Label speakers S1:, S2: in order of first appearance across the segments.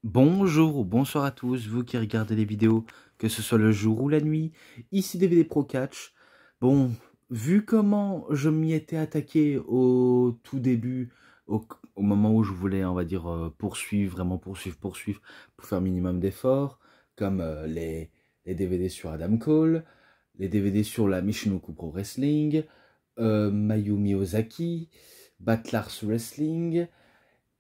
S1: Bonjour ou bonsoir à tous, vous qui regardez les vidéos, que ce soit le jour ou la nuit, ici DVD Pro Catch. Bon, vu comment je m'y étais attaqué au tout début, au moment où je voulais, on va dire, poursuivre, vraiment poursuivre, pour faire minimum d'efforts, comme les DVD sur Adam Cole, les DVD sur la Michinoku Pro Wrestling, Mayumi Ozaki, Batlars Wrestling,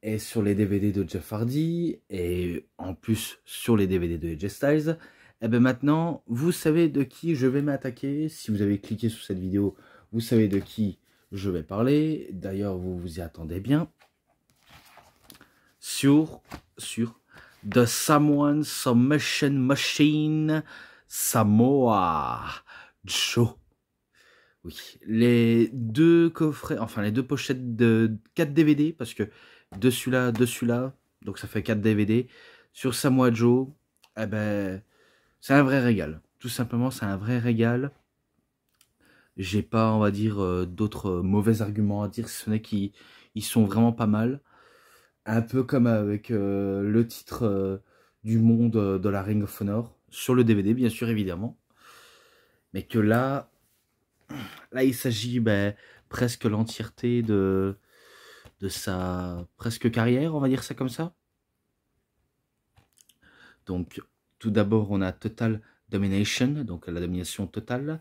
S1: et sur les DVD de Jeff Hardy, et en plus sur les DVD de AJ Styles, et bien maintenant, vous savez de qui je vais m'attaquer. Si vous avez cliqué sur cette vidéo, vous savez de qui je vais parler. D'ailleurs, vous vous y attendez bien. Sur The Samoan Submission Machine, Samoa Joe. Oui, les deux coffrets, enfin les deux pochettes de 4 DVD, parce que de celui-là, donc ça fait 4 DVD. Sur Samoa Joe, eh ben, c'est un vrai régal. Tout simplement, c'est un vrai régal. J'ai pas, on va dire, d'autres mauvais arguments à dire, si ce n'est qu'ils sont vraiment pas mal. Un peu comme avec le titre du monde de la Ring of Honor, sur le DVD, bien sûr, évidemment. Mais que là, il s'agit presque l'entièreté de sa presque carrière, on va dire ça comme ça. Donc, tout d'abord, on a Total Domination, donc la domination totale,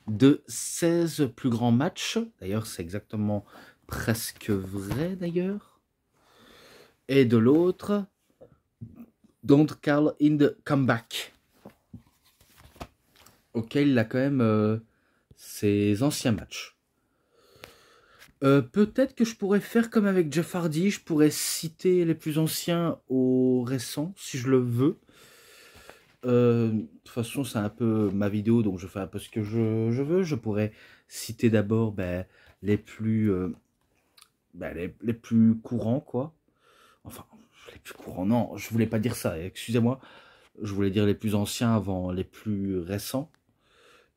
S1: de 16 plus grands matchs. D'ailleurs, c'est exactement presque vrai, d'ailleurs. Et de l'autre, Don't Call in the Comeback, auquel il a quand même ses anciens matchs. Peut-être que je pourrais faire comme avec Jeff Hardy, je pourrais citer les plus anciens aux récents, si je le veux. De toute façon, c'est un peu ma vidéo, donc je fais un peu ce que je veux. Je pourrais citer d'abord les plus les plus courants, quoi. Enfin, les plus courants, non, je voulais pas dire ça, excusez-moi. Je voulais dire les plus anciens avant les plus récents.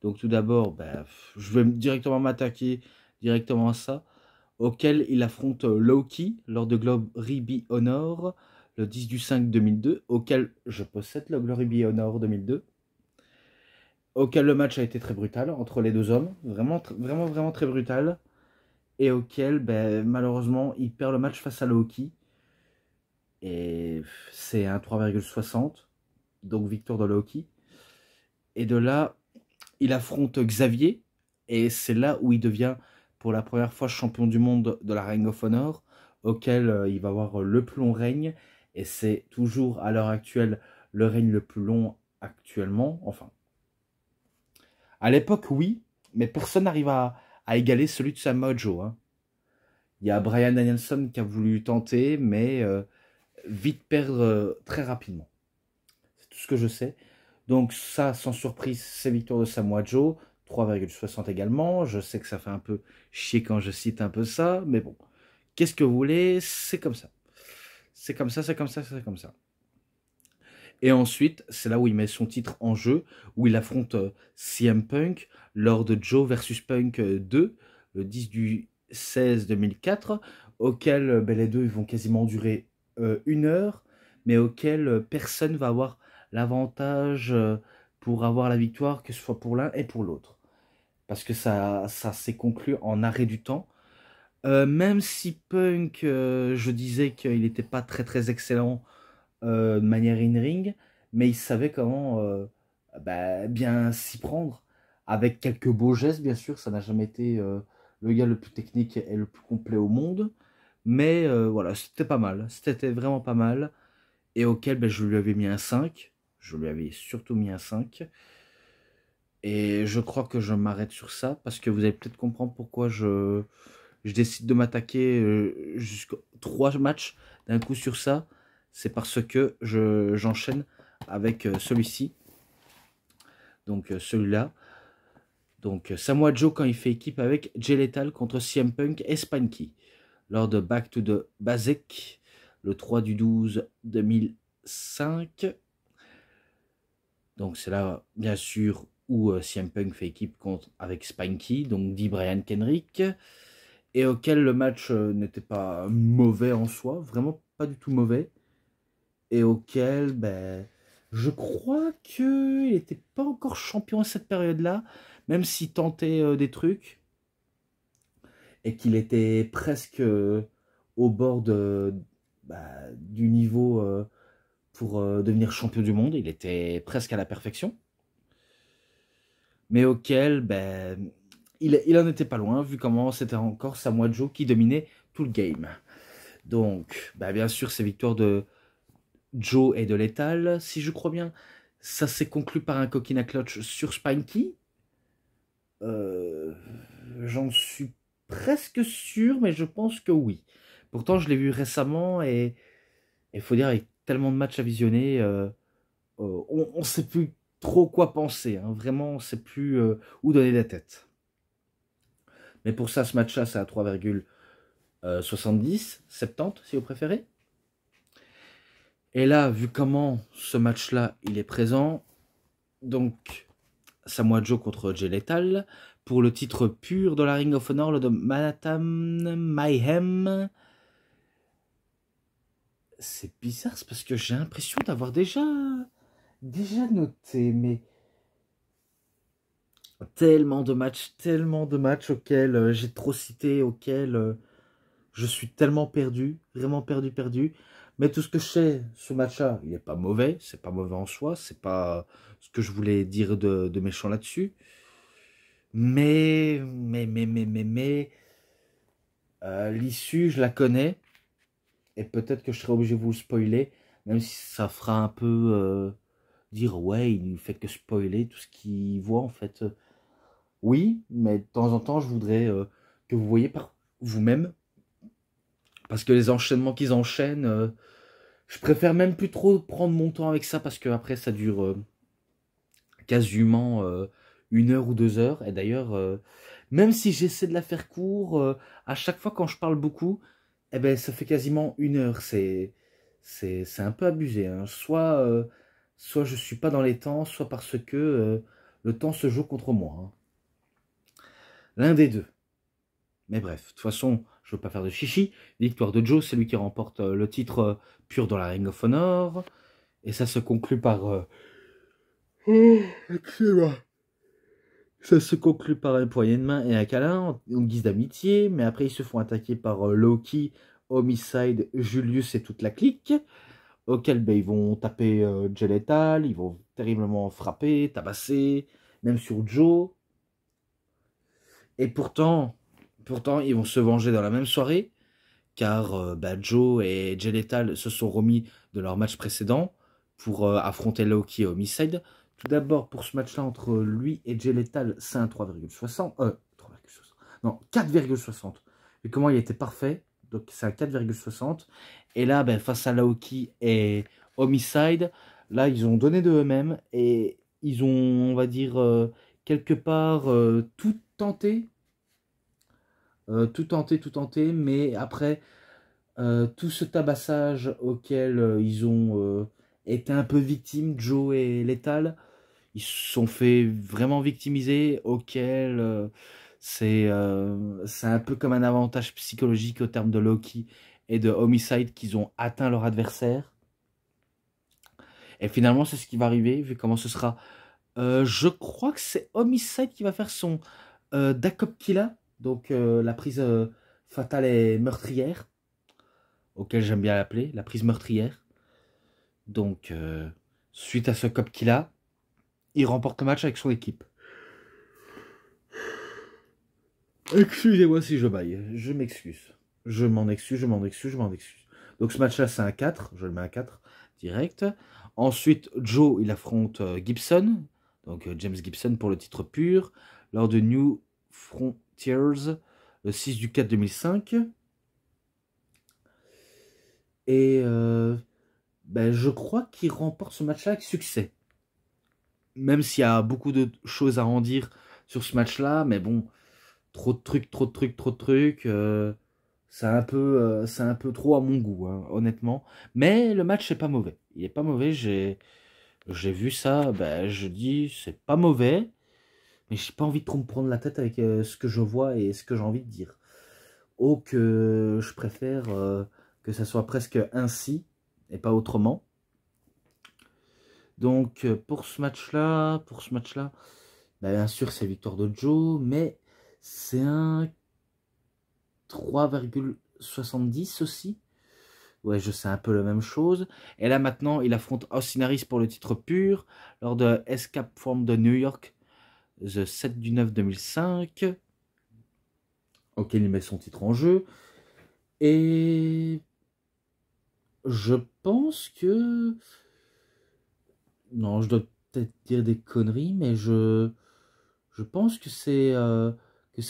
S1: Donc tout d'abord, je vais directement m'attaquer directement à ça, auquel il affronte Loki lors de Glory Be Honor le 10 du 5 2002, auquel je possède le Glory Be Honor 2002, auquel le match a été très brutal entre les deux hommes, vraiment très brutal, et auquel malheureusement il perd le match face à Loki, et c'est un 3,60, donc victoire de Loki. Et de là, il affronte Xavier, et c'est là où il devient pour la première fois champion du monde de la Ring of Honor, auquel il va avoir le plus long règne, et c'est toujours à l'heure actuelle le règne le plus long actuellement. Enfin, à l'époque, oui, mais personne n'arrive à égaler celui de Samoa Joe, hein. Il y a Bryan Danielson qui a voulu tenter, mais vite perdre très rapidement. C'est tout ce que je sais. Donc ça, sans surprise, c'est victoire de Samoa Joe, 3,60 également. Je sais que ça fait un peu chier quand je cite un peu ça, mais bon. Qu'est-ce que vous voulez? C'est comme ça. C'est comme ça, c'est comme ça, c'est comme ça. Et ensuite, c'est là où il met son titre en jeu, où il affronte CM Punk lors de Joe versus Punk 2, le 10 du 16 2004, auquel les deux ils vont quasiment durer 1 heure, mais auquel personne va avoir l'avantage pour avoir la victoire, que ce soit pour l'un et pour l'autre. Parce que ça s'est conclu en arrêt du temps. Même si Punk, je disais qu'il n'était pas très excellent de manière in-ring, mais il savait comment bien s'y prendre, avec quelques beaux gestes, bien sûr. Ça n'a jamais été le gars le plus technique et le plus complet au monde, mais voilà, c'était pas mal, c'était vraiment pas mal, et auquel je lui avais mis un 5, je lui avais surtout mis un 5, et je crois que je m'arrête sur ça, parce que vous allez peut-être comprendre pourquoi je décide de m'attaquer jusqu'à 3 matchs d'un coup sur ça. C'est parce que j'enchaîne avec celui-ci, donc celui-là. Donc Samoa Joe quand il fait équipe avec Jay Lethal contre CM Punk et Spanky lors de Back to the Basic le 3 du 12 2005. Donc c'est là bien sûr où CM Punk fait équipe avec Spanky, donc dit Brian Kenrick, et auquel le match n'était pas mauvais en soi, vraiment pas du tout mauvais. et auquel, ben, je crois qu'il n'était pas encore champion à cette période-là, même s'il tentait des trucs, et qu'il était presque au bord du niveau pour devenir champion du monde. Il était presque à la perfection, mais auquel, ben, il en était pas loin, vu comment c'était encore Samoa Joe qui dominait tout le game. Donc, ben, bien sûr, ces victoires de Joe et de Lethal, si je crois bien, ça s'est conclu par un coquina clutch sur Spinky. J'en suis presque sûr, mais je pense que oui. Pourtant, je l'ai vu récemment et il faut dire, avec tellement de matchs à visionner, on ne sait plus trop quoi penser. Hein. Vraiment, on ne sait plus où donner la tête. Mais pour ça, ce match-là, c'est à 3,70, 70 si vous préférez. Et là, vu comment ce match-là, il est présent, donc Samoa Joe contre Jay Lethal, pour le titre pur de la Ring of Honor, le de Manhattan Mayhem. C'est bizarre, c'est parce que j'ai l'impression d'avoir déjà noté, mais tellement de matchs auxquels j'ai trop cité, auxquels je suis tellement perdu, vraiment perdu. Mais tout ce que je sais, ce match-là, il n'est pas mauvais, c'est pas mauvais en soi, c'est pas ce que je voulais dire de méchant là-dessus. Mais, l'issue, je la connais, et peut-être que je serai obligé de vous le spoiler, même si ça fera un peu dire, ouais, il ne fait que spoiler tout ce qu'il voit, en fait. Oui, mais de temps en temps, je voudrais que vous voyez par vous-même, parce que les enchaînements qu'ils enchaînent, je préfère même plus trop prendre mon temps avec ça, parce que après ça dure quasiment 1 heure ou 2 heures. Et d'ailleurs, même si j'essaie de la faire court, à chaque fois quand je parle beaucoup, eh ben, ça fait quasiment 1 heure. C'est un peu abusé. Hein. Soit je suis pas dans les temps, soit parce que le temps se joue contre moi. Hein. L'un des deux. Mais bref, de toute façon, je ne veux pas faire de chichi. Victoire de Joe, c'est lui qui remporte le titre pur dans la Ring of Honor. Et ça se conclut par... excusez-moi. Ça se conclut par une poignée de main et un câlin en guise d'amitié. Mais après, ils se font attaquer par Loki, Homicide, Julius et toute la clique. Auquel ben, ils vont taper Jay Lethal, ils vont terriblement frapper, tabasser, même sur Joe. Et pourtant, ils vont se venger dans la même soirée. Car Joe et Jay Lethal se sont remis de leur match précédent pour affronter Loki et Homicide. Tout d'abord, pour ce match-là, entre lui et Jay Lethal, c'est un 3,60. Non, 4,60. Et comment il était parfait. Donc, c'est un 4,60. Et là, face à Loki et Homicide, là, ils ont donné de eux-mêmes. Et ils ont, on va dire, quelque part, tout tenté. Tout tenté. Mais après... tout ce tabassage auquel ils ont été un peu victimes, Joe et Lethal, ils se sont fait vraiment victimiser, auquel c'est un peu comme un avantage psychologique au terme de Loki et de Homicide qu'ils ont atteint leur adversaire. Et finalement, c'est ce qui va arriver, vu comment ce sera. Je crois que c'est Homicide qui va faire son Dakop Killa, donc la prise fatale et meurtrière, auquel j'aime bien l'appeler, la prise meurtrière. Donc, suite à ce cop qu'il a, il remporte le match avec son équipe. Excusez-moi si je baille, je m'excuse. Je m'en excuse. Donc ce match-là, c'est un 4, je le mets à 4 direct. Ensuite, Joe, il affronte Gibson, donc James Gibson pour le titre pur, lors de New Frontiers, le 6 du 4 2005. Et je crois qu'il remporte ce match-là avec succès. Même s'il y a beaucoup de choses à en dire sur ce match-là, mais bon, trop de trucs. C'est un peu trop à mon goût, hein, honnêtement. Mais le match n'est pas mauvais. Il est pas mauvais. J'ai vu ça. Je dis, c'est pas mauvais. Mais j'ai pas envie de trop me prendre la tête avec ce que je vois et ce que j'ai envie de dire. Oh, que je préfère que ça soit presque ainsi et pas autrement. Donc pour ce match-là, bah, bien sûr c'est victoire de Joe, mais c'est un 3,70 aussi. Ouais, je sais un peu la même chose. Et là maintenant, il affronte Austin Harris pour le titre pur lors de Escape from the New York, the 7 du 9 2005, auquel il met son titre en jeu. Et je pense que... Non, je dois peut-être dire des conneries, mais je pense que c'est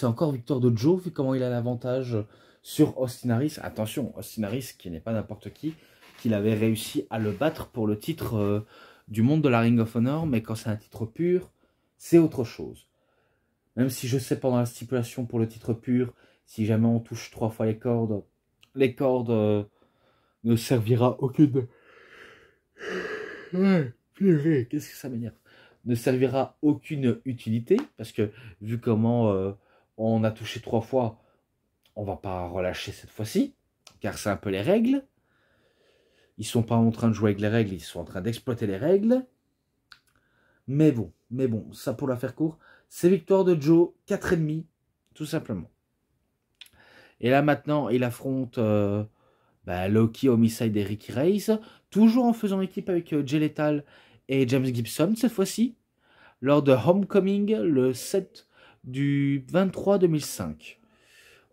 S1: encore victoire de Joe, vu comment il a l'avantage sur Austin Harris. Attention, Austin Harris, qui n'est pas n'importe qui, qu'il avait réussi à le battre pour le titre du monde de la Ring of Honor, mais quand c'est un titre pur, c'est autre chose. Même si je sais pendant la stipulation pour le titre pur, si jamais on touche 3 fois les cordes ne servira aucune... Ouais, purée, qu'est-ce que ça m'énerve. Ne servira aucune utilité, parce que vu comment on a touché 3 fois, on va pas relâcher cette fois-ci, car c'est un peu les règles. Ils sont pas en train de jouer avec les règles, ils sont en train d'exploiter les règles. Mais bon, ça pour la faire court, c'est victoire de Joe, 4,5, tout simplement. Et là maintenant, il affronte Loki, Homicide et Ricky Reyes, toujours en faisant équipe avec Jay Lethal et James Gibson cette fois-ci, lors de Homecoming, le 7 du 23 2005,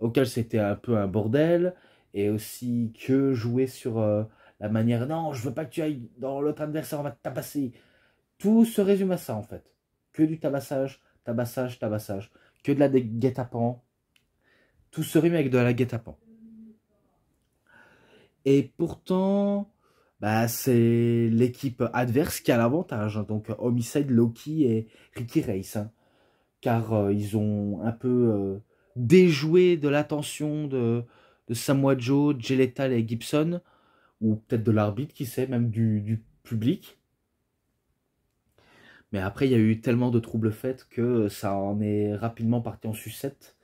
S1: auquel c'était un peu un bordel, et aussi que jouer sur la manière « Non, je veux pas que tu ailles dans l'autre adversaire, on va te tabasser ». Tout se résume à ça, en fait. Que du tabassage, tabassage, tabassage. Que de la guet-apens. Tout se rime avec de la guet-apens. Et pourtant, bah, c'est l'équipe adverse qui a l'avantage. Hein. Donc, Homicide, Loki et Ricky Reyes. Hein. Car ils ont un peu déjoué de l'attention de Samoa Joe, Jay Lethal et Gibson. Ou peut-être de l'arbitre, qui sait, même du public. Mais après, il y a eu tellement de troubles faits que ça en est rapidement parti en sucette.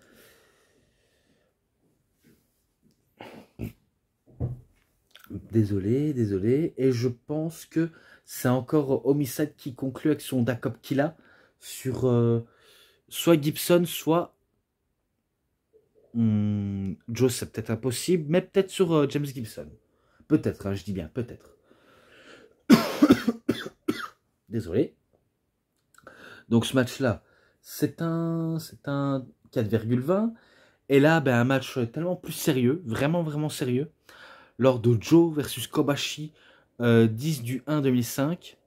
S1: Désolé. Et je pense que c'est encore Homicide qui conclut avec son Dakop Killa sur soit Gibson, soit Joe, c'est peut-être impossible, mais peut-être sur James Gibson. Peut-être, hein, je dis bien peut-être. Désolé. Donc ce match-là, c'est un 4,20. Et là, ben, un match tellement plus sérieux, vraiment sérieux, lors de Joe versus Kobashi, 10 du 1 2005.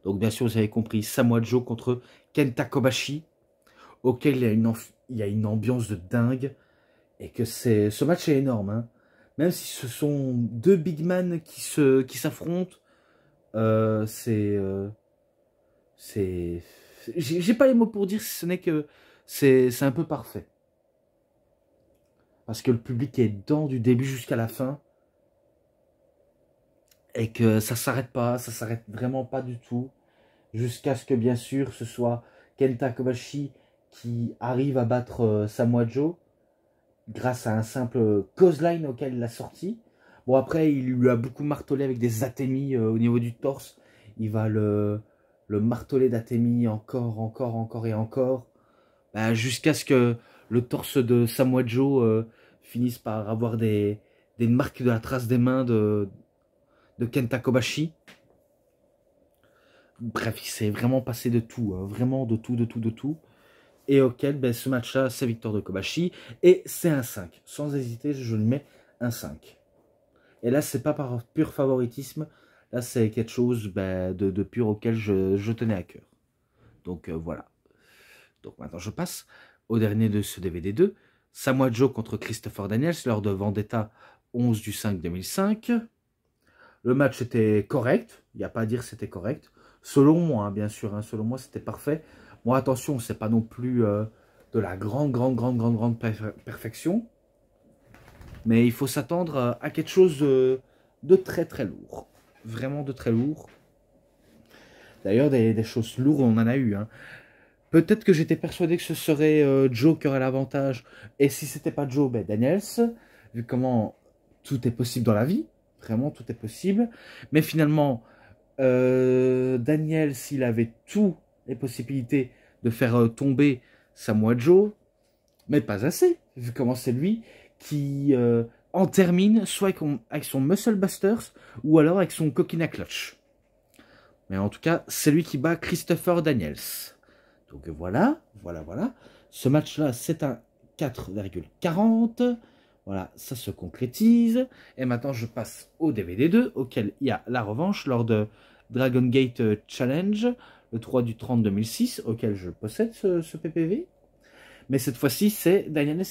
S1: Donc bien sûr, vous avez compris, Samoa Joe contre Kenta Kobashi, auquel il y a une ambiance de dingue. Et que ce match est énorme. Hein. Même si ce sont deux big man qui s'affrontent, j'ai pas les mots pour dire si ce n'est que c'est un peu parfait. Parce que le public est dedans du début jusqu'à la fin. Et que ça s'arrête pas, ça s'arrête vraiment pas du tout. Jusqu'à ce que bien sûr ce soit Kenta Kobashi qui arrive à battre Samoa Joe. Grâce à un simple clothesline auquel il a sorti. Bon, après, il lui a beaucoup martelé avec des atémies au niveau du torse. Il va le marteler d'atémies encore et encore. Bah, jusqu'à ce que le torse de Samoa Joe finisse par avoir des marques de la trace des mains de Kenta Kobashi. Bref, il s'est vraiment passé de tout. Hein, vraiment de tout. Et auquel, ben, ce match-là, c'est victoire de Kobashi. Et c'est un 5. Sans hésiter, je lui mets un 5. Et là, c'est pas par pur favoritisme. Là, c'est quelque chose ben, de pur auquel je tenais à cœur. Donc, voilà. Donc, maintenant, je passe au dernier de ce DVD 2. Samoa Joe contre Christopher Daniels lors de Vendetta 11 du 5 2005. Le match était correct. Il n'y a pas à dire c'était correct. Selon moi, hein, bien sûr. Hein, selon moi, c'était parfait. Bon, attention, c'est pas non plus de la grande perfection. Mais il faut s'attendre à quelque chose de très lourd. Vraiment de très lourd. D'ailleurs, des choses lourdes, on en a eu. Hein. Peut-être que j'étais persuadé que ce serait Joe qui aurait l'avantage. Et si c'était pas Joe, ben Daniels. Vu comment tout est possible dans la vie. Vraiment, tout est possible. Mais finalement, Daniel, s'il avait toutes les possibilités de faire tomber Samoa Joe, mais pas assez, vu comment c'est lui qui en termine soit avec son Muscle Busters ou alors avec son Coquina Clutch. Mais en tout cas, c'est lui qui bat Christopher Daniels. Donc voilà. Ce match-là, c'est un 4,40. Voilà, ça se concrétise. Et maintenant, je passe au DVD 2, auquel il y a la revanche lors de Dragon Gate Challenge, le 3 du 30 2006, auquel je possède ce PPV. Mais cette fois-ci, c'est Daniels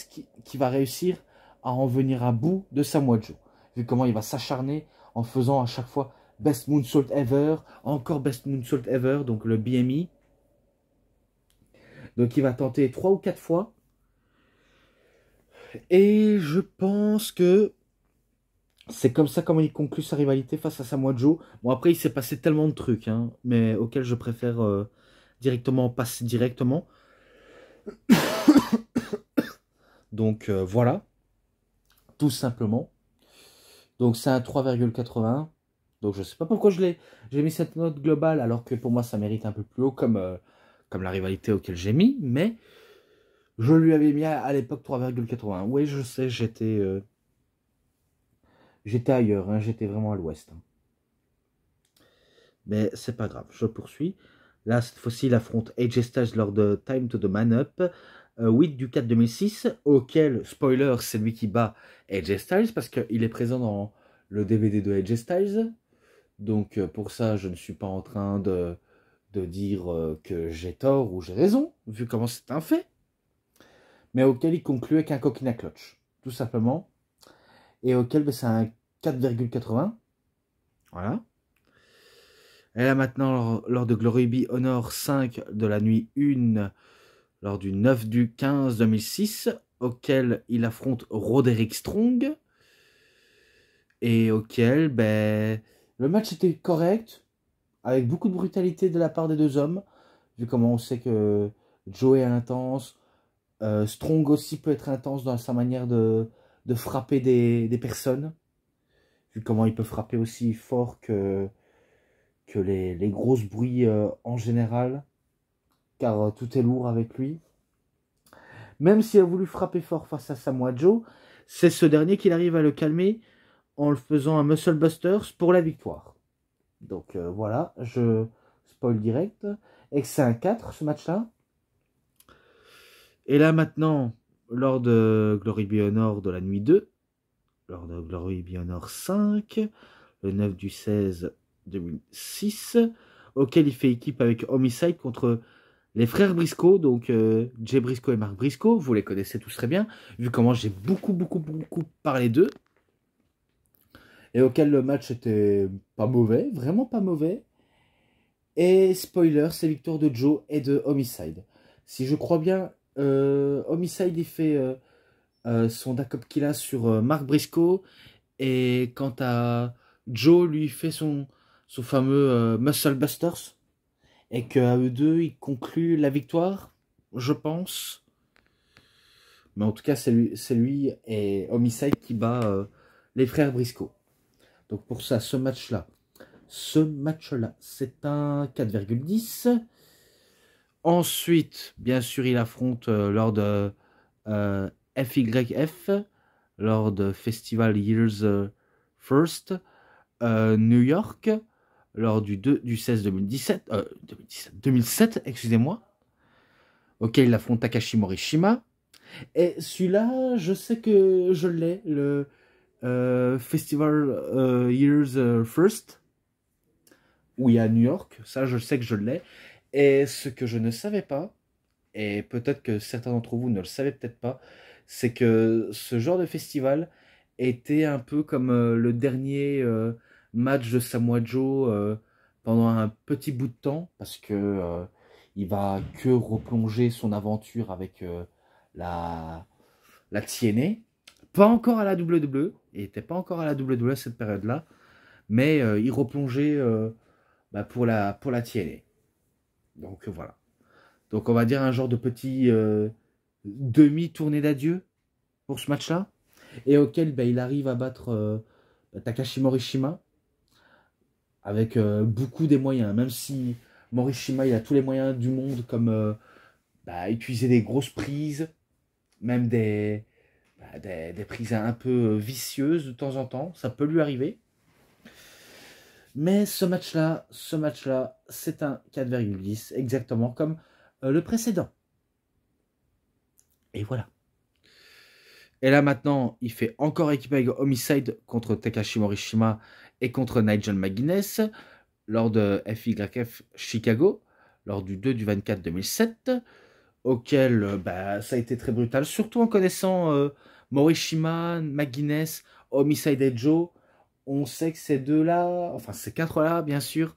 S1: qui va réussir à en venir à bout de Samoa Joe. Vu comment il va s'acharner en faisant à chaque fois Best Moonsault Ever, encore Best Moonsault Ever, donc le BMI. Donc il va tenter 3 ou 4 fois. Et je pense que c'est comme ça comment il conclut sa rivalité face à Samoa Joe. Bon, après, il s'est passé tellement de trucs, hein, mais auxquels je préfère directement passer directement. Donc voilà, tout simplement. Donc c'est un 3,80. Donc je sais pas pourquoi j'ai mis cette note globale, alors que pour moi ça mérite un peu plus haut comme la rivalité auquel j'ai mis, mais je lui avais mis à l'époque 3,80. Oui, je sais, j'étais ailleurs, hein, j'étais vraiment à l'ouest. Hein. Mais c'est pas grave, je poursuis. Là, cette fois-ci, il affronte AJ Styles lors de Time to the Man Up, 8 du 4 2006, auquel, spoiler, c'est lui qui bat AJ Styles, parce qu'il est présent dans le DVD de AJ Styles. Donc pour ça, je ne suis pas en train de dire que j'ai tort ou j'ai raison, vu comment c'est un fait. Mais auquel il conclut avec un coquina clutch, tout simplement. Et auquel ben, c'est un 4,80. Voilà. Et là maintenant, lors de Glory Be Honor 5 de la nuit 1, lors du 9 du 15 2006, auquel il affronte Roderick Strong. Et auquel, ben, le match était correct, avec beaucoup de brutalité de la part des deux hommes, vu comment on sait que Joe est intense. Strong aussi peut être intense dans sa manière de frapper des personnes, vu comment il peut frapper aussi fort que les grosses bruits en général, car tout est lourd avec lui. Même s'il a voulu frapper fort face à Samoa Joe, c'est ce dernier qu'il arrive à le calmer en le faisant un Muscle Busters pour la victoire. Donc voilà, je spoil direct. Et que c'est un 4 ce match-là. Et là maintenant, lors de Glory Be Honor de la nuit 2, lors de Glory Be Honor 5, le 9 du 16 2006, auquel il fait équipe avec Homicide contre les frères Briscoe, donc Jay Briscoe et Mark Briscoe, vous les connaissez tous très bien, vu comment j'ai beaucoup parlé d'eux, et auquel le match était pas mauvais, vraiment pas mauvais. Et spoiler, c'est victoire de Joe et de Homicide. Si je crois bien, Homicide il fait son backup qu'il a sur Mark Briscoe, et quant à Joe, lui fait son fameux Muscle Busters, et qu'à eux deux, ils concluent la victoire, je pense. Mais en tout cas, c'est lui et Homicide qui bat les frères Briscoe. Donc pour ça, ce match-là, c'est un 4,10. Ensuite, bien sûr, il affronte lors de FYF, lors de Festival Years First, New York, lors du 16 2017, 2007, excusez-moi, auquel il affronte Takashi Morishima. Et celui-là, je sais que je l'ai, le Festival Years First, où il y a New York, ça je sais que je l'ai. Et ce que je ne savais pas, et peut-être que certains d'entre vous ne le savaient peut-être pas, c'est que ce genre de festival était un peu comme le dernier match de Samoa Joe pendant un petit bout de temps, parce que il va que replonger son aventure avec la TNA. Pas encore à la WWE, il n'était pas encore à la WWE à cette période-là, mais il replongeait pour la TNA. Donc voilà. Donc on va dire un genre de petit demi-tournée d'adieu pour ce match-là, et auquel il arrive à battre Takashi Morishima avec beaucoup des moyens, même si Morishima il a tous les moyens du monde, comme utiliser des grosses prises, même des prises un peu vicieuses de temps en temps, ça peut lui arriver. Mais ce match-là, c'est un 4,10, exactement comme le précédent. Et voilà. Et là maintenant, il fait encore équipe avec Homicide contre Takashi Morishima et contre Nigel McGuinness lors de FYF Chicago, lors du 2 du 24 2007, auquel ça a été très brutal, surtout en connaissant Morishima, McGuinness, Homicide et Joe. On sait que ces deux-là, enfin ces quatre-là bien sûr,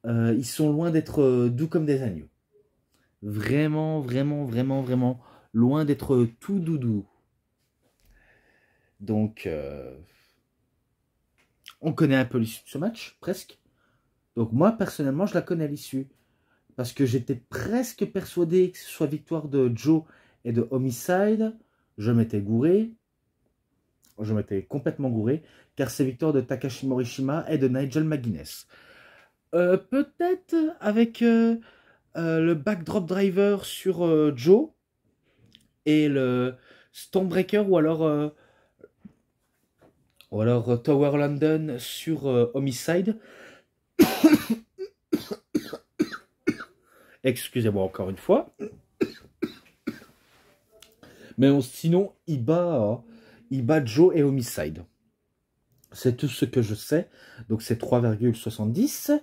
S1: ils sont loin d'être doux comme des agneaux. Vraiment, vraiment, vraiment, vraiment loin d'être tout doudou. Donc, on connaît un peu l'issue de ce match, presque. Donc moi, personnellement, je la connais l'issue. Parce que j'étais presque persuadé que ce soit victoire de Joe et de Homicide. Je m'étais gouré. Je m'étais complètement gouré. Car c'est victoire de Takashi Morishima et de Nigel McGuinness. Peut-être avec le backdrop driver sur Joe. Et le Stormbreaker ou alors Tower London sur Homicide. Excusez-moi encore une fois. Mais sinon, il bat Joe et Homicide. C'est tout ce que je sais. Donc c'est 3,70.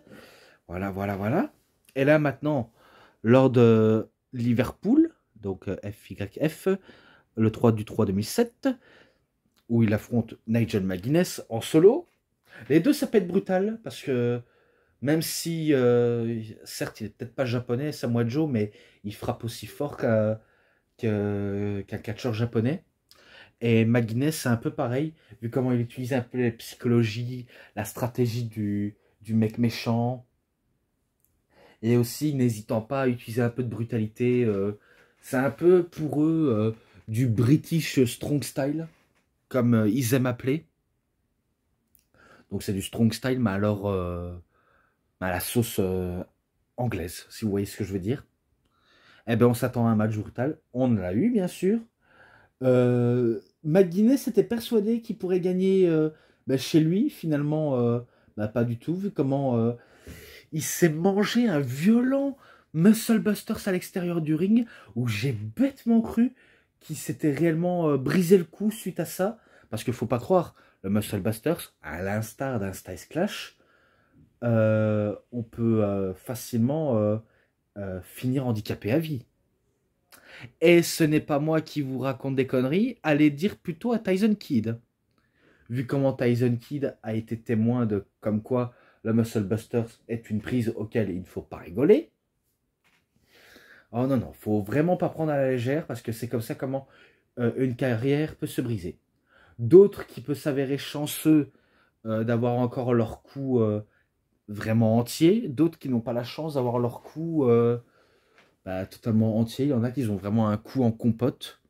S1: Voilà, voilà, voilà. Et là maintenant, lors de Liverpool, donc FYF, le 3 du 3 2007, où il affronte Nigel McGuinness en solo. Les deux, ça peut être brutal, parce que même si, certes, il n'est peut-être pas japonais, Samoa Joe, mais il frappe aussi fort qu'un catcheur japonais. Et McGuinness, c'est un peu pareil, vu comment il utilise un peu la psychologie, la stratégie du mec méchant. Et aussi, n'hésitant pas à utiliser un peu de brutalité. C'est un peu pour eux du British Strong Style, comme ils aiment appeler. Donc c'est du Strong Style, mais alors à la sauce anglaise, si vous voyez ce que je veux dire. Eh bien, on s'attend à un match brutal. On l'a eu, bien sûr. McGuinness était persuadé qu'il pourrait gagner chez lui. Finalement, pas du tout, vu comment il s'est mangé un violent Muscle Busters à l'extérieur du ring, où j'ai bêtement cru qu'il s'était réellement brisé le cou suite à ça. Parce qu'il ne faut pas croire, le Muscle Busters, à l'instar d'un Styles Clash, on peut facilement finir handicapé à vie. Et ce n'est pas moi qui vous raconte des conneries, allez dire plutôt à Tyson Kidd. Vu comment Tyson Kidd a été témoin de comme quoi le Muscle Busters est une prise auquel il ne faut pas rigoler. Oh non, non, faut vraiment pas prendre à la légère, parce que c'est comme ça comment une carrière peut se briser. D'autres qui peuvent s'avérer chanceux d'avoir encore leur coup vraiment entier, d'autres qui n'ont pas la chance d'avoir leur coup totalement entier. Il y en a qui ont vraiment un coup en compote.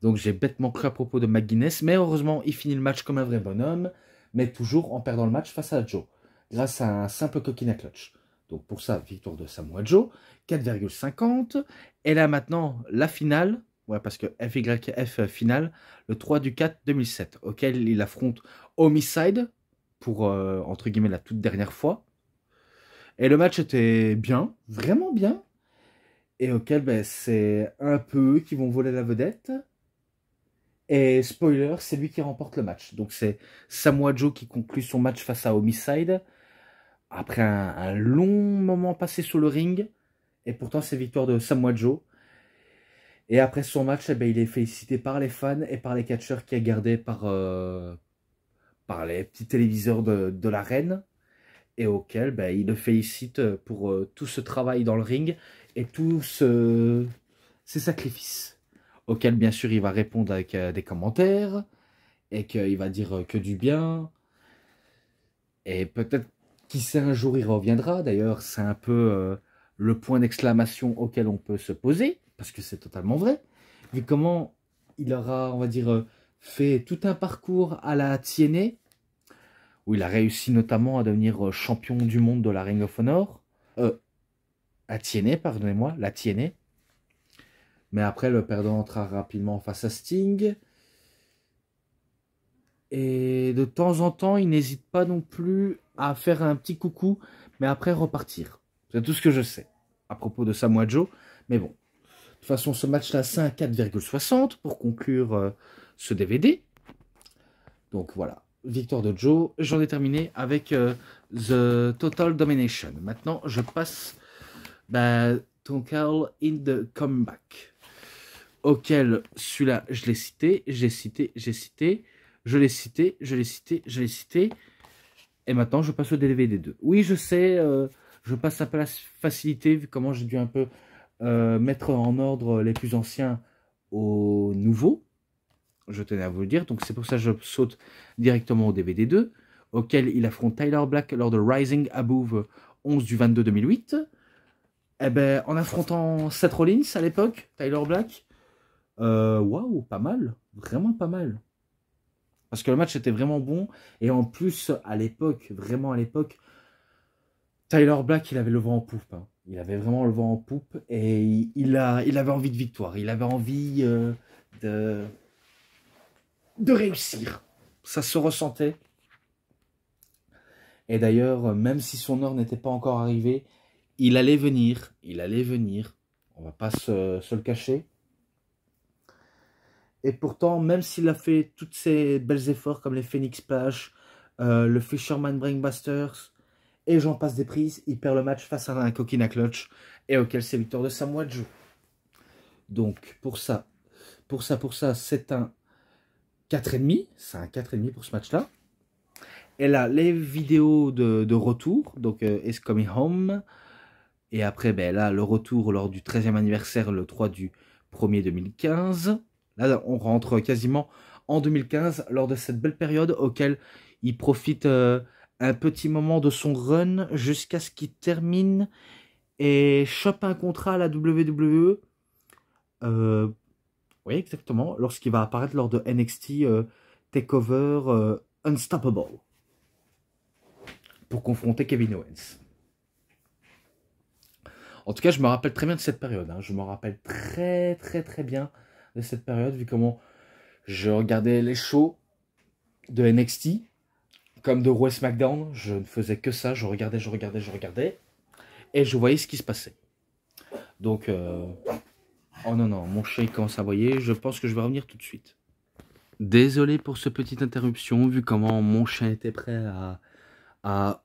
S1: Donc j'ai bêtement cru à propos de McGuinness, mais heureusement il finit le match comme un vrai bonhomme, mais toujours en perdant le match face à Joe, grâce à un simple coquina clutch. Donc pour ça, victoire de Samoa Joe, 4,50. Et là maintenant, la finale, ouais, parce que FYF finale, le 3 du 4 2007, auquel il affronte Homicide, pour entre guillemets la toute dernière fois. Et le match était bien, vraiment bien, et auquel c'est un peu eux qui vont voler la vedette. Et spoiler, c'est lui qui remporte le match. Donc c'est Samoa Joe qui conclut son match face à Homicide, après un long moment passé sur le ring. Et pourtant c'est victoire de Samoa Joe. Et après son match, il est félicité par les fans et par les catcheurs qui a gardé par les petits téléviseurs de l'arène. Et auquel il le félicite pour tout ce travail dans le ring et tous ses sacrifices. Auquel bien sûr il va répondre avec des commentaires et qu'il va dire que du bien. Et peut-être, qui sait, un jour il reviendra. D'ailleurs, c'est un peu le point d'exclamation auquel on peut se poser, parce que c'est totalement vrai. Vu comment il aura, on va dire, fait tout un parcours à la TNA, où il a réussi notamment à devenir champion du monde de la Ring of Honor. À TNA, pardonnez-moi, la TNA. Mais après, le perdant entra rapidement face à Sting. Et de temps en temps, il n'hésite pas non plus à faire un petit coucou, mais après repartir. C'est tout ce que je sais à propos de Samoa Joe. Mais bon, de toute façon, ce match-là, c'est un 4,60 pour conclure ce DVD. Donc voilà, victoire de Joe. J'en ai terminé avec The Total Domination. Maintenant, je passe Tonkel in the Comeback, auquel celui-là, je l'ai cité, je l'ai cité, je l'ai cité. Et maintenant, je passe au DVD 2. Oui, je sais, je passe un peu la facilité, vu comment j'ai dû un peu mettre en ordre les plus anciens aux nouveaux. Je tenais à vous le dire. Donc, c'est pour ça que je saute directement au DVD 2, auquel il affronte Tyler Black lors de Rising Above 11 du 22 2008. Eh ben, en affrontant Seth Rollins à l'époque, Tyler Black. Waouh, pas mal. Vraiment pas mal. Parce que le match était vraiment bon. Et en plus, à l'époque, vraiment à l'époque, Tyler Black, il avait le vent en poupe. Hein. Il avait vraiment le vent en poupe. Et il avait envie de victoire. Il avait envie de réussir. Ça se ressentait. Et d'ailleurs, même si son heure n'était pas encore arrivée, il allait venir. Il allait venir. On va pas se le cacher. Et pourtant, même s'il a fait tous ces belles efforts comme les Phoenix Splash, le Fisherman Brainbusters, et j'en passe des prises, il perd le match face à un Coquina Clutch, et auquel c'est victoire de Samoa Joe. Donc, pour ça, c'est un 4,5. C'est un 4,5 pour ce match-là. Et là, les vidéos de retour, donc Is Coming Home. Et après, ben, là, le retour lors du 13e anniversaire, le 3 du 1er 2015. Là, on rentre quasiment en 2015, lors de cette belle période auquel il profite un petit moment de son run jusqu'à ce qu'il termine et chope un contrat à la WWE. Oui, exactement, lorsqu'il va apparaître lors de NXT TakeOver Unstoppable pour confronter Kevin Owens. En tout cas, je me rappelle très bien de cette période. Hein. Je me rappelle très bien de cette période, vu comment je regardais les shows de NXT, comme de Raw et SmackDown. Je ne faisais que ça. Je regardais. Et je voyais ce qui se passait. Donc, oh non, mon chien commence à aboyer. Je pense que je vais revenir tout de suite. Désolé pour cette petite interruption, vu comment mon chien était prêt à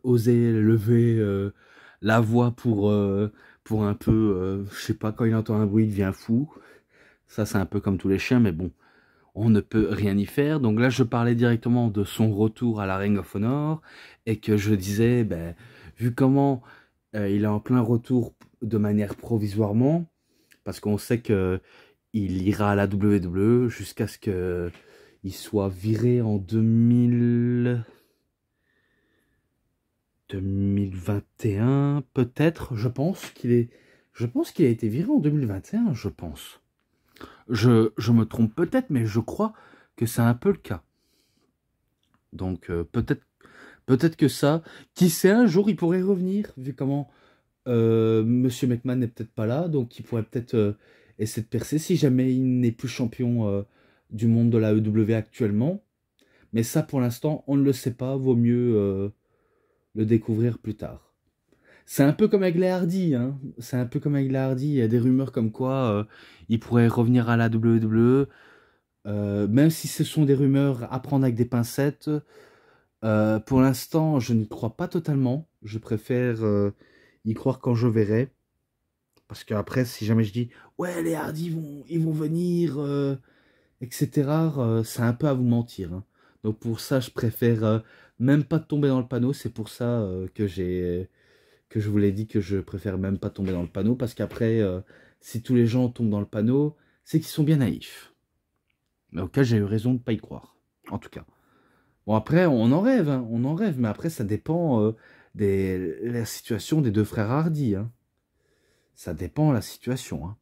S1: oser lever la voix pour un peu, je sais pas, quand il entend un bruit, il devient fou. Ça, c'est un peu comme tous les chiens, mais bon, on ne peut rien y faire. Donc là, je parlais directement de son retour à la Ring of Honor, et que je disais, ben, vu comment il est en plein retour de manière provisoirement, parce qu'on sait que il ira à la WWE jusqu'à ce qu'il soit viré en 2021, peut-être, je pense qu'il a été viré en 2021, je pense. Je me trompe peut-être, mais je crois que c'est un peu le cas. Donc peut-être que ça, qui sait, un jour il pourrait revenir, vu comment Monsieur McMahon n'est peut-être pas là, donc il pourrait peut-être essayer de percer si jamais il n'est plus champion du monde de la EW actuellement. Mais ça, pour l'instant, on ne le sait pas, vaut mieux le découvrir plus tard. C'est un peu comme avec les Hardy, hein. C'est un peu comme avec les Hardy. Il y a des rumeurs comme quoi il pourrait revenir à la WWE. Même si ce sont des rumeurs à prendre avec des pincettes, pour l'instant, je n'y crois pas totalement. Je préfère y croire quand je verrai. Parce qu'après, si jamais je dis « Ouais, les Hardy, ils vont venir, etc. », c'est un peu à vous mentir. Hein. Donc pour ça, je préfère même pas tomber dans le panneau. C'est pour ça que je vous l'ai dit, que je préfère même pas tomber dans le panneau. Parce qu'après, si tous les gens tombent dans le panneau, c'est qu'ils sont bien naïfs. Mais au cas, j'ai eu raison de ne pas y croire. En tout cas. Bon, après, on en rêve. Hein, on en rêve. Mais après, ça dépend de la situation des deux frères Hardy. Hein. Ça dépend de la situation. Hein.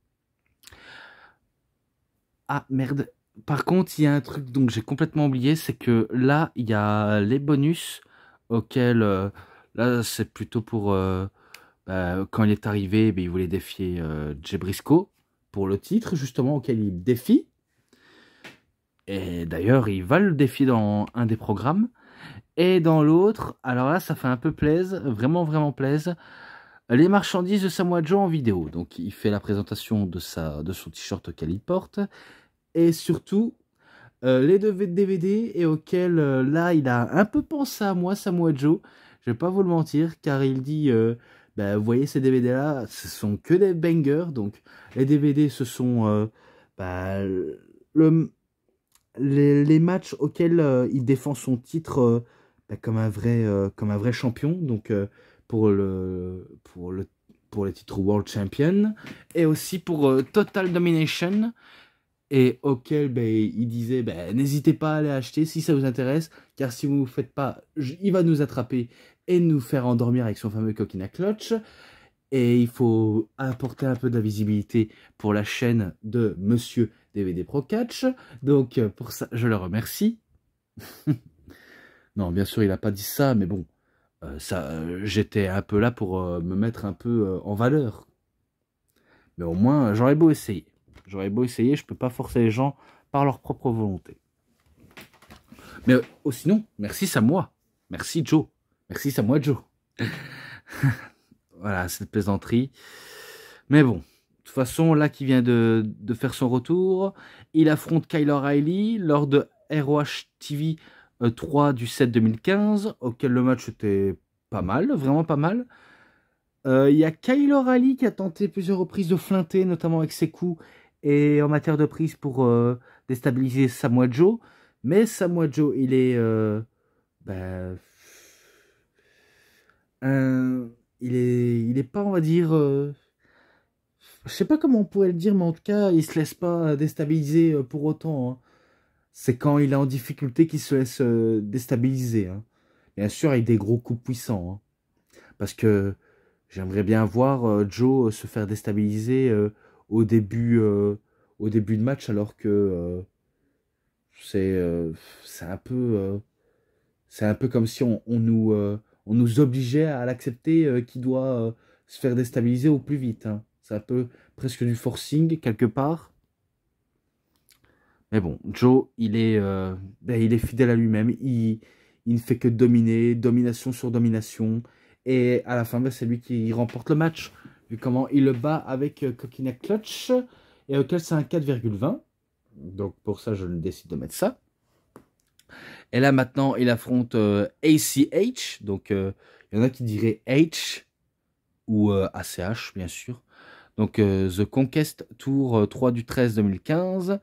S1: Ah, merde. Par contre, il y a un truc dont j'ai complètement oublié, c'est que là, il y a les bonus auxquels, là, c'est plutôt pour, bah, quand il est arrivé, bah, il voulait défier Jay Briscoe pour le titre, justement, auquel il défie. Et d'ailleurs, il va le défier dans un des programmes. Et dans l'autre, alors là, ça fait un peu plaise, vraiment, vraiment plaise. Les marchandises de Samoa Joe en vidéo. Donc, il fait la présentation de son t-shirt auquel il porte. Et surtout, les deux DVD et auxquels, là, il a un peu pensé à moi, Samoa Joe. Je vais pas vous le mentir, car il dit, bah, vous voyez ces DVD-là, ce sont que des bangers. Donc, les DVD, ce sont bah, le, les matchs auxquels il défend son titre bah, comme un vrai champion. Donc, pour le, pour le, pour le titre World Champion. Et aussi pour Total Domination. Et auquel ben, il disait ben, n'hésitez pas à aller acheter si ça vous intéresse, car si vous ne faites pas, il va nous attraper et nous faire endormir avec son fameux coquina clutch. Et il faut apporter un peu de la visibilité pour la chaîne de Monsieur DVD Pro Catch. Donc pour ça, je le remercie. Non, bien sûr, il n'a pas dit ça, mais bon, j'étais un peu là pour me mettre un peu en valeur. Mais au moins, j'aurais beau essayer. J'aurais beau essayer, je peux pas forcer les gens par leur propre volonté. Mais sinon, merci Samoa. Merci Joe. Merci Samoa Joe. Voilà, cette plaisanterie. Mais bon, de toute façon, là qui vient de faire son retour, il affronte Kyle O'Reilly lors de ROH TV 3 du 7 2015, auquel le match était pas mal, vraiment pas mal. Il y a Kyle O'Reilly qui a tenté plusieurs reprises de flinter, notamment avec ses coups et en matière de prise pour déstabiliser Samoa Joe. Mais Samoa Joe, il est, bah, il est pas, on va dire, je sais pas comment on pourrait le dire, mais en tout cas, il se laisse pas déstabiliser pour autant, hein. C'est quand il est en difficulté qu'il se laisse déstabiliser, hein. Bien sûr, avec des gros coups puissants, hein. Parce que j'aimerais bien voir Joe se faire déstabiliser au début, au début de match, alors que c'est c'est un peu c'est un peu comme si on nous obligeait à l'accepter qu'il doit se faire déstabiliser au plus vite, hein. C'est un peu presque du forcing quelque part. Mais bon, Joe, ben, il est fidèle à lui-même. Il ne fait que dominer, domination sur domination. Et à la fin, ben, c'est lui qui remporte le match. Vu comment il le bat avec Coquina Clutch. Et auquel c'est un 4,20. Donc pour ça, je décide de mettre ça. Et là maintenant, il affronte ACH. Donc il y en a qui diraient H ou ACH, bien sûr. Donc The Conquest Tour 3 du 13 2015.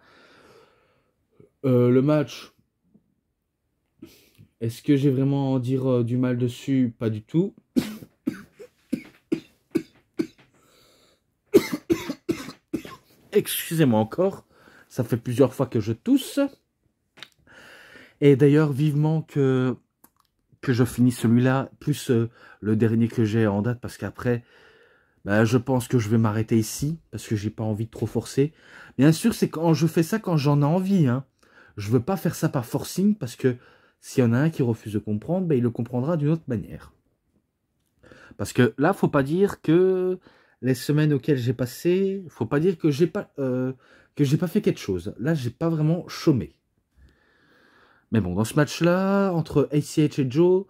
S1: Le match, est-ce que j'ai vraiment à en dire du mal dessus? Pas du tout. Excusez-moi encore, ça fait plusieurs fois que je tousse. Et d'ailleurs, vivement que je finis celui-là, plus le dernier que j'ai en date, parce qu'après, bah, je pense que je vais m'arrêter ici, parce que j'ai pas envie de trop forcer. Bien sûr, c'est quand je fais ça quand j'en ai envie, hein. Je veux pas faire ça par forcing, parce que s'il y en a un qui refuse de comprendre, bah, il le comprendra d'une autre manière. Parce que là, faut pas dire que les semaines auxquelles j'ai passé, faut pas dire que j'ai pas fait quelque chose. Là, j'ai pas vraiment chômé. Mais bon, dans ce match-là, entre ACH et Joe,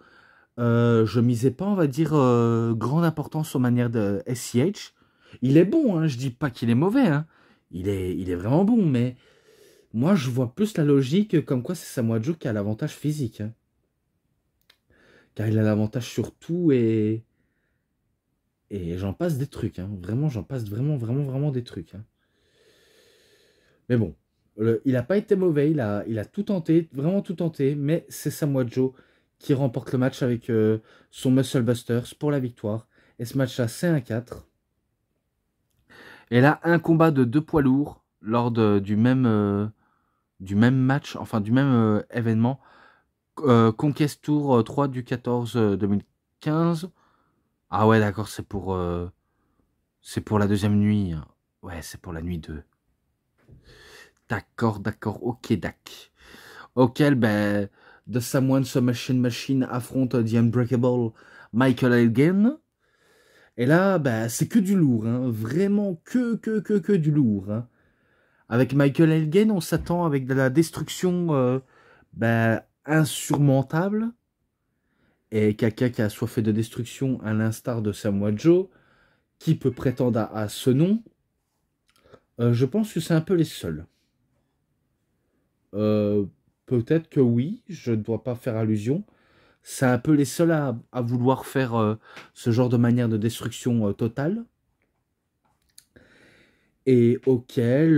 S1: je misais pas, on va dire, grande importance aux manières de ACH. Il est bon, hein, je dis pas qu'il est mauvais, hein. Il est vraiment bon, mais moi, je vois plus la logique comme quoi c'est Samoa Joe qui a l'avantage physique, hein. Car il a l'avantage sur tout et j'en passe des trucs, hein. Vraiment, j'en passe vraiment, vraiment, vraiment des trucs, hein. Mais bon, il n'a pas été mauvais, il a tout tenté, vraiment tout tenté, mais c'est Samoa Joe qui remporte le match avec son Muscle Busters pour la victoire. Et ce match-là, c'est un 4. Et là, un combat de deux poids lourds lors du même match, enfin du même événement. Conquest Tour 3 du 14 2015. Ah ouais, d'accord, c'est pour la deuxième nuit, hein. Ouais, c'est pour la nuit 2. d'accord, ok, dac. Auquel, ben, The Someone Submachine Machine affronte The Unbreakable Michael Elgin. Et là, ben, c'est que du lourd, hein. Vraiment que du lourd, hein. Avec Michael Elgin, on s'attend avec de la destruction ben, insurmontable. Et quelqu'un qui a soif de destruction, à l'instar de Samoa Joe, qui peut prétendre à ce nom, je pense que c'est un peu les seuls. Euh, Peut-être que oui, je ne dois pas faire allusion. C'est un peu les seuls à vouloir faire ce genre de manière de destruction totale. Et auquel,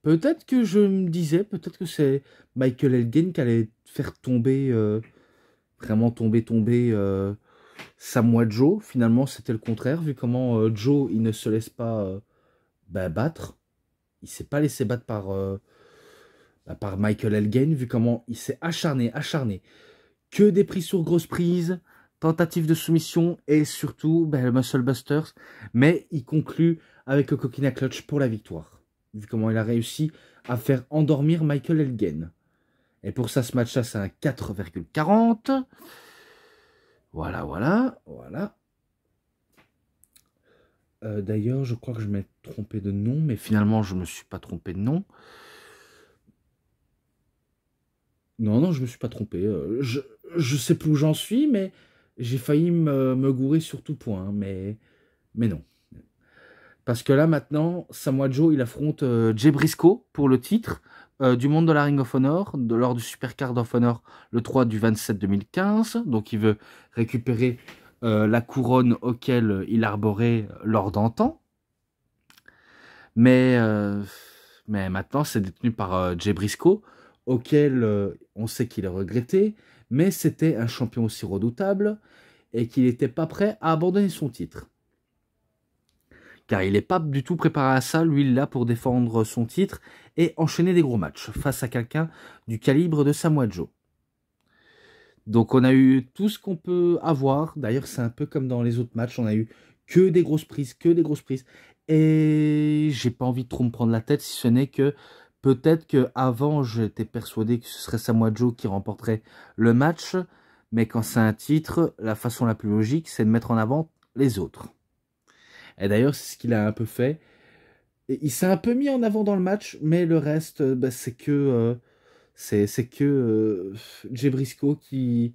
S1: peut-être que je me disais, peut-être que c'est Michael Elgin qui allait faire tomber, vraiment tomber Samoa Joe. Finalement, c'était le contraire, vu comment Joe, il ne se laisse pas bah, battre. Il s'est pas laissé battre par Michael Elgin, vu comment il s'est acharné. Que des prises sur grosses prises, tentative de soumission et surtout ben, le Muscle Busters. Mais il conclut avec le Coquina Clutch pour la victoire. Vu comment il a réussi à faire endormir Michael Elgin. Et pour ça, ce match-là, c'est un 4,40. Voilà. D'ailleurs, je crois que je m'ai trompé de nom, mais finalement, je ne me suis pas trompé de nom. Non, je me suis pas trompé. Je sais plus où j'en suis, mais j'ai failli me gourer sur tout point. Mais non. Parce que là, maintenant, Samoa Joe, il affronte Jay Briscoe pour le titre du monde de la Ring of Honor, lors du Supercard of Honor, le 3 du 27 2015. Donc, il veut récupérer la couronne auquel il arborait lors d'antan. Mais maintenant, c'est détenu par Jay Briscoe, auquel on sait qu'il est regretté, mais c'était un champion aussi redoutable et qu'il n'était pas prêt à abandonner son titre. Car il n'est pas du tout préparé à ça, lui il est là pour défendre son titre et enchaîner des gros matchs face à quelqu'un du calibre de Samoa Joe. Donc on a eu tout ce qu'on peut avoir, d'ailleurs c'est un peu comme dans les autres matchs, on a eu que des grosses prises, et j'ai pas envie de trop me prendre la tête si ce n'est que peut-être qu'avant j'étais persuadé que ce serait Samoa Joe qui remporterait le match, mais quand c'est un titre, la façon la plus logique c'est de mettre en avant les autres. Et d'ailleurs, c'est ce qu'il a un peu fait. Et il s'est un peu mis en avant dans le match, mais le reste, bah, c'est que Jay Briscoe qui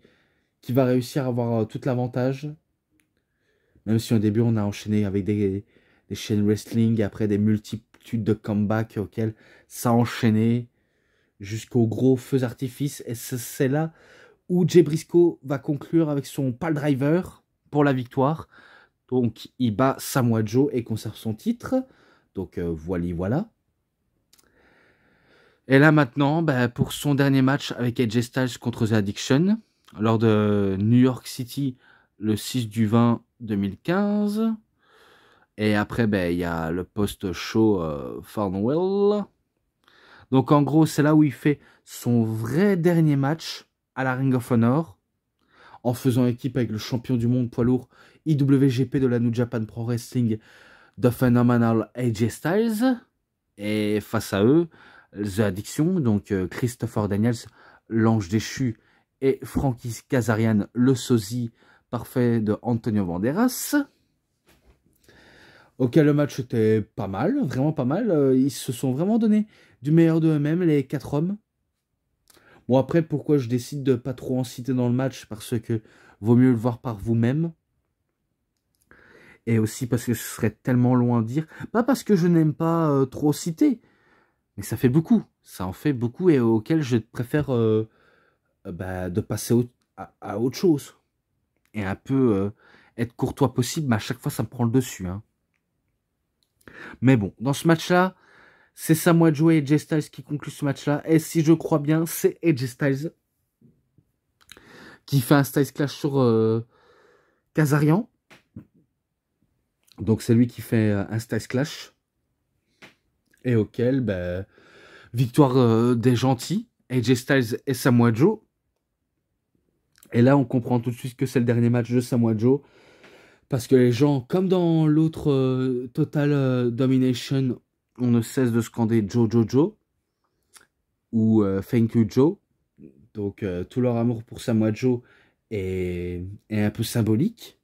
S1: va réussir à avoir tout l'avantage. Même si au début, on a enchaîné avec des chaînes wrestling, et après des multitudes de comebacks auxquels ça a enchaîné jusqu'au gros feux d'artifice. Et c'est là où Jay Briscoe va conclure avec son pile driver pour la victoire. Donc, il bat Samoa Joe et conserve son titre. Donc, voilà. Et là, maintenant, bah, pour son dernier match avec AJ Styles contre The Addiction, lors de New York City, le 6 du 20 2015. Et après, bah, il y a le post-show Farnwell. Donc, en gros, c'est là où il fait son vrai dernier match à la Ring of Honor, en faisant équipe avec le champion du monde poids lourd IWGP de la New Japan Pro Wrestling, The Phenomenal AJ Styles. Et face à eux, The Addiction, donc Christopher Daniels, l'ange déchu, et Frankie Kazarian, le sosie parfait de Antonio Banderas. Auquel le match était pas mal, vraiment pas mal. Ils se sont vraiment donné du meilleur de eux-mêmes, les 4 hommes. Bon, après, pourquoi je décide de pas trop en citer dans le match? Parce que vaut mieux le voir par vous-même. Et aussi parce que ce serait tellement loin à dire. Pas parce que je n'aime pas trop citer, mais ça fait beaucoup. Ça en fait beaucoup et auquel je préfère bah, de passer à autre chose. Et un peu être courtois possible, mais à chaque fois ça me prend le dessus. Hein. Mais bon, dans ce match-là, c'est Samoa Joe et AJ Styles qui concluent ce match-là. Et si je crois bien, c'est AJ Styles qui fait un Styles Clash sur Kazarian. Donc c'est lui qui fait un Styles Clash. Et auquel, bah, victoire des gentils, AJ Styles et Samoa Joe. Et là, on comprend tout de suite que c'est le dernier match de Samoa Joe. Parce que les gens, comme dans l'autre Total Domination, on ne cesse de scander Joe, Joe, Joe. ou Thank You Joe. Donc tout leur amour pour Samoa Joe est un peu symbolique.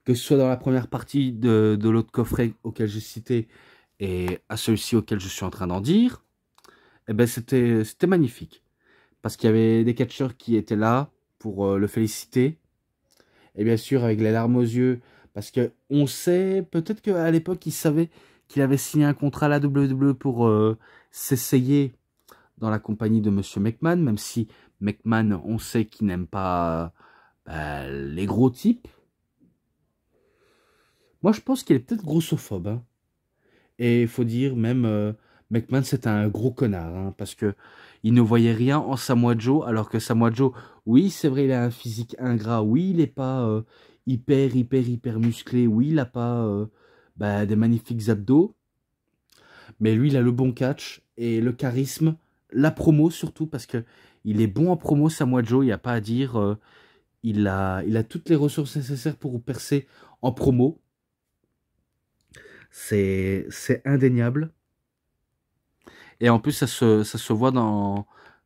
S1: Que ce soit dans la première partie de l'autre coffret auquel j'ai cité et à celui-ci auquel je suis en train d'en dire, eh ben c'était magnifique. Parce qu'il y avait des catcheurs qui étaient là pour le féliciter. Et bien sûr, avec les larmes aux yeux, parce que on sait, peut-être qu'à l'époque, il savait qu'il avait signé un contrat à la WWE pour s'essayer dans la compagnie de Monsieur McMahon, même si McMahon, on sait qu'il n'aime pas les gros types. Moi, je pense qu'il est peut-être grossophobe. Hein. Et il faut dire, même McMahon, c'est un gros connard, hein, parce que il ne voyait rien en Samoa Joe, alors que Samoa Joe, oui, c'est vrai, il a un physique ingrat, oui, il n'est pas hyper musclé, oui, il n'a pas des magnifiques abdos, mais lui, il a le bon catch et le charisme, la promo surtout, parce que il est bon en promo, Samoa Joe, il n'y a pas à dire, il a toutes les ressources nécessaires pour percer en promo. C'est indéniable. Et en plus, ça se voit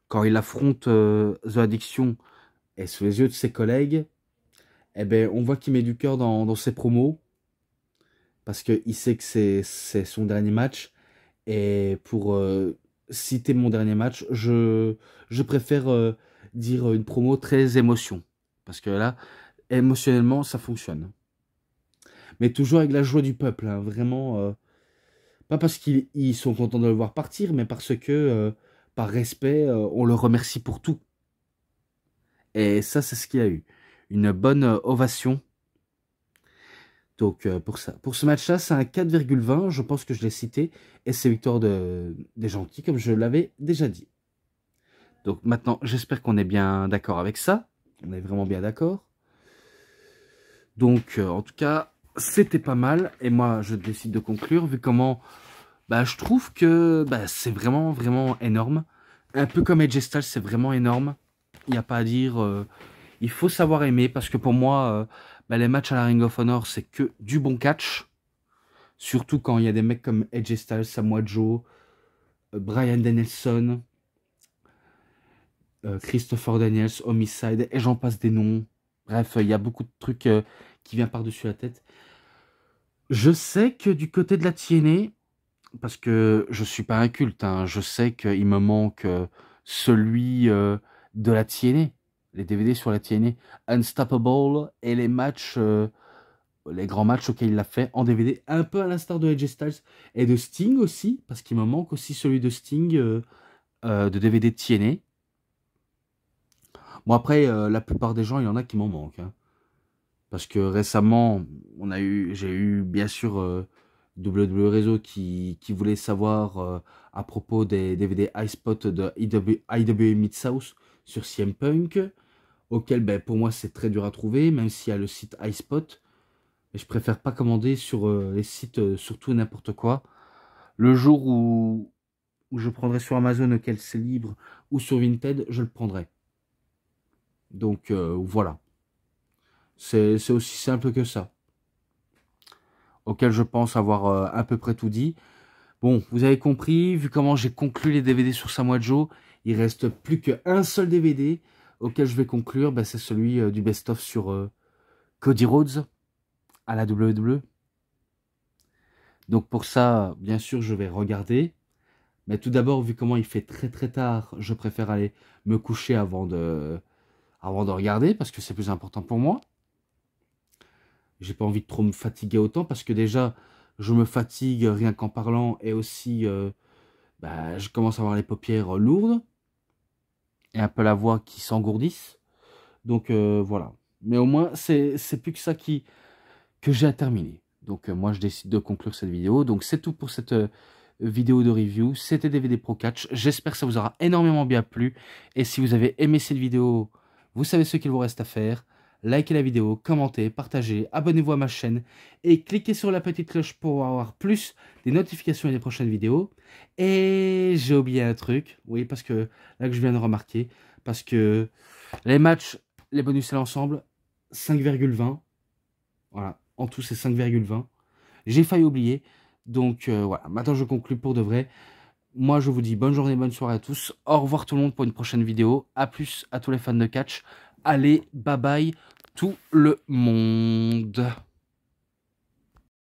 S1: quand il affronte The Addiction et sous les yeux de ses collègues, eh ben, on voit qu'il met du cœur dans ses promos parce qu'il sait que c'est son dernier match. Et pour citer mon dernier match, je préfère dire une promo très émotion. Parce que là, émotionnellement, ça fonctionne. Mais toujours avec la joie du peuple, hein, vraiment. Pas parce qu'ils sont contents de le voir partir, mais parce que, par respect, on le remercie pour tout. Et ça, c'est ce qu'il a eu. Une bonne ovation. Donc, pour ça. Pour ce match-là, c'est un 4,20. Je pense que je l'ai cité. Et c'est victoire des gentils, comme je l'avais déjà dit. Donc, maintenant, j'espère qu'on est bien d'accord avec ça. On est vraiment bien d'accord. Donc, en tout cas, c'était pas mal. Et moi, je décide de conclure, vu comment... je trouve que c'est vraiment énorme. Un peu comme Edge Styles, c'est vraiment énorme. Il n'y a pas à dire. Il faut savoir aimer parce que pour moi, les matchs à la Ring of Honor, c'est que du bon catch. Surtout quand il y a des mecs comme Edge Styles, Samoa Joe, Bryan Danielson, Christopher Daniels, Homicide, et j'en passe des noms. Bref, il y a beaucoup de trucs qui viennent par-dessus la tête. Je sais que du côté de la TNA, parce que je suis pas un culte, hein. Je sais qu'il me manque celui de la TNA, les DVD sur la TNA, Unstoppable et les matchs, les grands matchs auxquels il a fait en DVD, un peu à l'instar de AJ Styles et de Sting aussi, parce qu'il me manque aussi celui de Sting de DVD de TNA. Bon après, la plupart des gens, il y en a qui m'en manquent, hein. Parce que récemment, j'ai eu bien sûr WWE Réseau qui voulait savoir à propos des DVD iSpot de IWA Mid-South sur CM Punk, auquel pour moi c'est très dur à trouver, même s'il y a le site iSpot. Mais je préfère pas commander sur les sites, surtout n'importe quoi. Le jour où je prendrai sur Amazon auquel c'est libre ou sur Vinted, je le prendrai. Donc voilà. C'est aussi simple que ça. Auquel je pense avoir à peu près tout dit. Bon, vous avez compris, vu comment j'ai conclu les DVD sur Samoa Joe, il reste plus qu'un seul DVD auquel je vais conclure, c'est celui du best-of sur Cody Rhodes à la WWE. Donc pour ça, bien sûr, je vais regarder. Mais tout d'abord, vu comment il fait très tard, je préfère aller me coucher avant de regarder, parce que c'est plus important pour moi. J'ai pas envie de trop me fatiguer autant, parce que déjà, je me fatigue rien qu'en parlant, et aussi, je commence à avoir les paupières lourdes, et un peu la voix qui s'engourdisse. Donc voilà. Mais au moins, c'est plus que ça que j'ai à terminer. Donc moi, je décide de conclure cette vidéo. Donc c'est tout pour cette vidéo de review. C'était DVD Pro Catch. J'espère que ça vous aura énormément bien plu. Et si vous avez aimé cette vidéo, vous savez ce qu'il vous reste à faire. Likez la vidéo, commentez, partagez, abonnez-vous à ma chaîne et cliquez sur la petite cloche pour avoir plus des notifications et des prochaines vidéos. Et j'ai oublié un truc, oui, parce que là que je viens de remarquer, parce que les matchs, les bonus et l'ensemble, 5,20. Voilà, en tout c'est 5,20. J'ai failli oublier. Donc voilà, maintenant je conclue pour de vrai. moi je vous dis bonne journée, bonne soirée à tous. Au revoir tout le monde pour une prochaine vidéo. A plus à tous les fans de catch. Allez, bye bye tout le monde.